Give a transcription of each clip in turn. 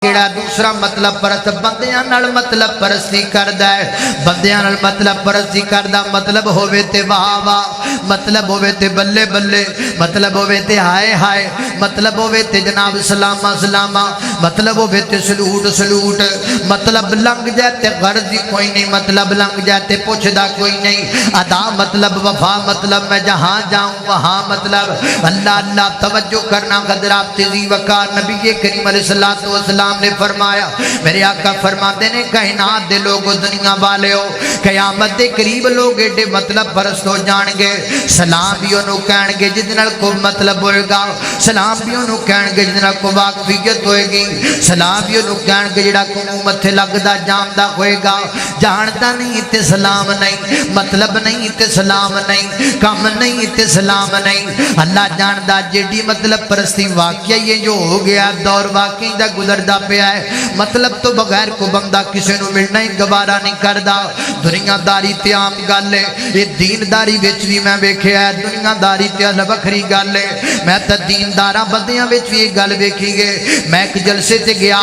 کیڑا دوسرا مطلب پرست بندیاں نال مطلب پرستی کردا ہے، بندیاں نال مطلب پرستی کردا مطلب ہووے تے واہ واہ، مطلب ہووے تے بلے بلے، مطلب ہووے تے ہائے ہائے، مطلب ہووے تے جناب سلامہ سلامہ، مطلب ہووے تے سلوٹ سلوٹ، مطلب لنگ جائے تے غرضی کوئی نہیں، مطلب لنگ جائے تے پوچھدا کوئی نہیں، ادا مطلب وفا مطلب میں جہاں جاؤں وہاں مطلب اللہ اللہ توجہ کرنا حضرات تیزی وقار نبی کریم علیہ السلام نے فرمایا، میرے آقا فرماتے نے کائنات دے لوگو دنیا والے ہو قیامت دے قریب لوگ ایڈے مطلب پرست ہو جان گے، سلام بھی انہوں کہن گے جدنا کو مطلب ہوئے گا، سلام بھی انہوں کہن گے جدنا کو واقفیت ہوئے گی، سلام بھی انہوں کہن گے جدنا کو متھے لگدا جامدہ ہوئے گا، جانتا نہیں تے سلام نہیں، مطلب نہیں تے سلام نہیں، کم نہیں تے سلام نہیں، اللہ جاندا جیڑی مطلب پرستی واقعی یہ جو ہو گیا دور واقعی دا گزردہ پہ آئے، مطلب تو بغیر کو بندہ کسے نو ملنا ہی گوارا نہیں کردا، دنیا داری تے عام گل ہے، یہ دین داری وچ بھی میں ویکھے ہے، دنیا داری تے وکھری گل ہے، میں تا دین داراں بندیاں وچ بھی یہ گل ویکھی گے، میں ایک جلسے تے گیا،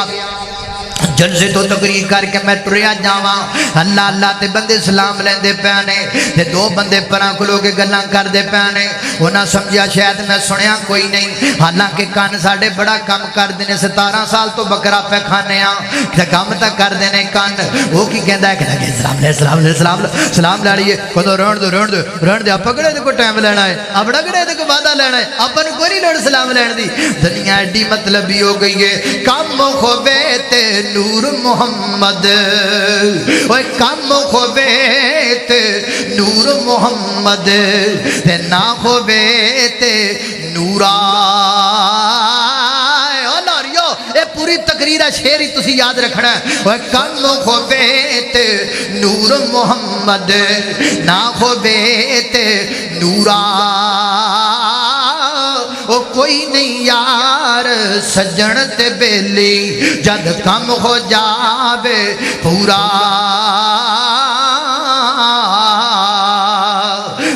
جلسے تو تقریر کر کے میں ٹریا جاواں، اللہ اللہ تے بندے سلام لیندے پیانے تے دو بندے پراں کھلو کے گلاں کر دے پیانے، انہاں سمجھیا شاید میں سنیا کوئی نہیں، حالانکہ کان ساڑے بڑا کام کر دینے 17 سال تو بکرا پہ کھانے تے کام تک کر دینے کان، وہ کی کہندا ہے کہ سلام لے سلام لے سلام لے سلام لے لیے کو تو رہن دے اپا کڑے کو ٹائم لینا ہے، اپنا کڑے کو وعدہ لینا ہے، اپن کوئی نہیں لوڑ سلام لین دی، دنیا ایڈی مطلب ہی ہو گئی ہے، کم خوبے تے نور محمد، اوہ کم خوبے تے نور محمد تے نہ خوبے تے نورا، او ناریو اے پوری تقریر شیری تسی یاد رکھنا ہے، اوہ کم خوبے تے نور محمد نہ خوبے تے نورا، او کوئی نہیں یار سجن تے بیلی جد کم ہو جاوے پورا،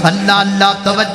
اللہ اللہ توجہ